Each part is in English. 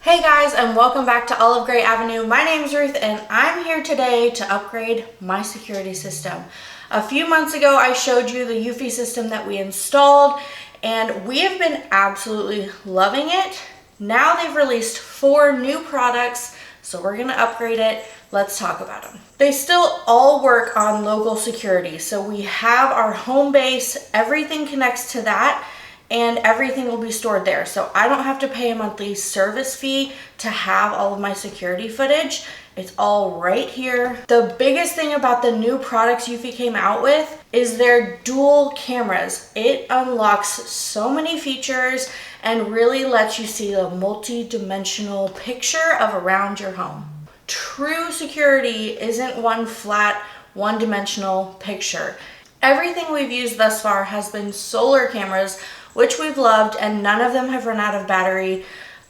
Hey guys, and welcome back to Olivegrey Avenue. My name is Ruth and I'm here today to upgrade my security system. A few months ago I showed you the Eufy system that we installed and we have been absolutely loving it. Now they've released 4 new products, so we're going to upgrade it. Let's talk about them. They still all work on local security, so we have our home base, everything connects to that, and everything will be stored there. So I don't have to pay a monthly service fee to have all of my security footage. It's all right here. The biggest thing about the new products Eufy came out with is their dual cameras. It unlocks so many features and really lets you see a multi-dimensional picture of around your home. True security isn't one flat, one-dimensional picture. Everything we've used thus far has been solar cameras, which we've loved, and none of them have run out of battery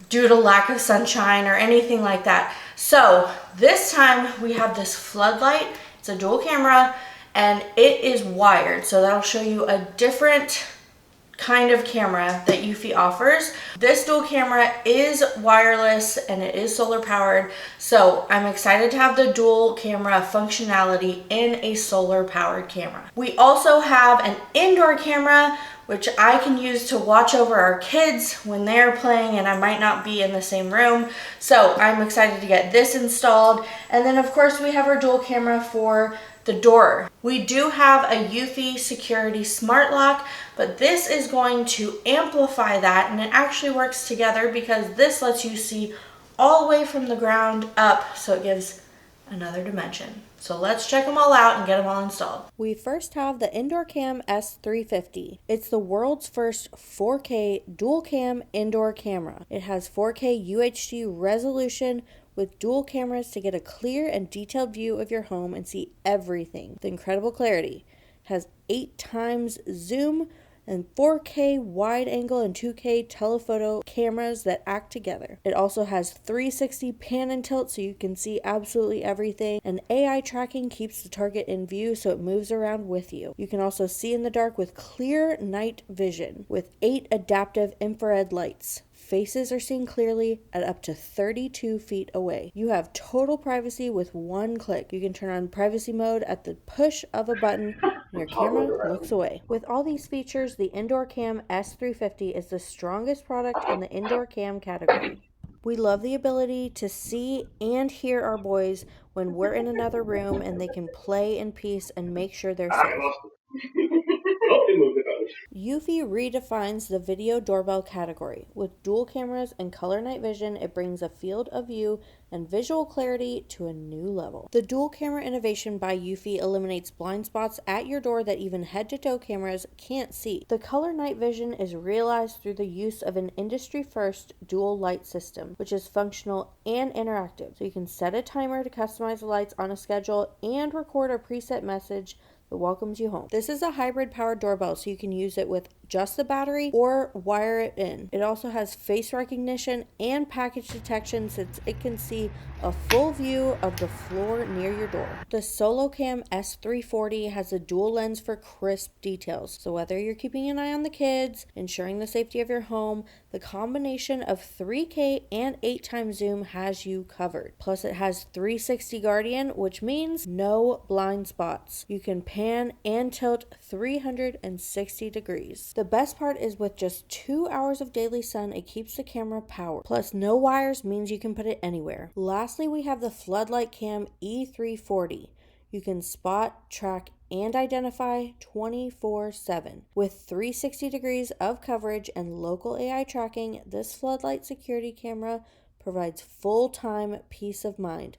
due to lack of sunshine or anything like that. So this time we have this floodlight. It's a dual camera and it is wired. So that'll show you a different kind of camera that Eufy offers. This dual camera is wireless and it is solar powered. So I'm excited to have the dual camera functionality in a solar powered camera. We also have an indoor camera which I can use to watch over our kids when they're playing and I might not be in the same room. So I'm excited to get this installed. And then of course we have our dual camera for the door. We do have a Eufy Security Smart Lock, but this is going to amplify that, and it actually works together because this lets you see all the way from the ground up, so it gives another dimension. So let's check them all out and get them all installed. We first have the indoor Cam S350. It's the world's first 4K dual cam indoor camera. It has 4K UHD resolution with dual cameras to get a clear and detailed view of your home and see everything with incredible clarity. It has 8 times zoom and 4K wide angle and 2K telephoto cameras that act together. It also has 360 pan and tilt so you can see absolutely everything, and AI tracking keeps the target in view so it moves around with you. You can also see in the dark with clear night vision with 8 adaptive infrared lights. Faces are seen clearly at up to 32 feet away. You have total privacy with one click. You can turn on privacy mode at the push of a button and your camera looks away. With all these features, the Indoor Cam S350 is the strongest product in the indoor cam category. We love the ability to see and hear our boys when we're in another room and they can play in peace and make sure they're safe. Eufy redefines the video doorbell category. With dual cameras and color night vision, it brings a field of view and visual clarity to a new level. The dual camera innovation by Eufy eliminates blind spots at your door that even head-to-toe cameras can't see. The color night vision is realized through the use of an industry-first dual light system, which is functional and interactive. So you can set a timer to customize the lights on a schedule and record a preset message that welcomes you home. This is a hybrid powered doorbell, so you can use it with just the battery or wire it in. It also has face recognition and package detection since it can see a full view of the floor near your door. The Cam S350 has a dual lens for crisp details. So whether you're keeping an eye on the kids, ensuring the safety of your home, the combination of 3K and 8 times zoom has you covered. Plus it has 360 Guardian, which means no blind spots. You can pan and tilt 360 degrees. The best part is with just 2 hours of daily sun, it keeps the camera powered. Plus no wires means you can put it anywhere. Lastly, we have the Floodlight Cam E340. You can spot, track, and identify 24/7. With 360 degrees of coverage and local AI tracking, this floodlight security camera provides full-time peace of mind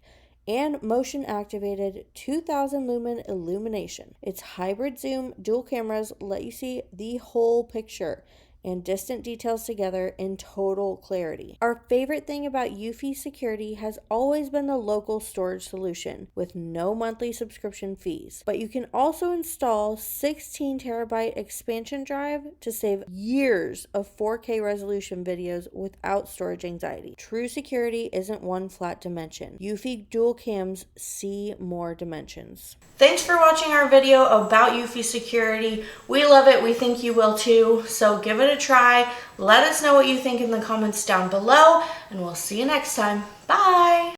and motion activated 2000 lumen illumination. Its hybrid zoom dual cameras let you see the whole picture and distant details together in total clarity. Our favorite thing about Eufy Security has always been the local storage solution with no monthly subscription fees. But you can also install 16 terabyte expansion drive to save years of 4K resolution videos without storage anxiety. True security isn't one flat dimension. Eufy dual cams see more dimensions. Thanks for watching our video about Eufy Security. We love it. We think you will too. So give it a a try. Let us know what you think in the comments down below, and we'll see you next time. Bye!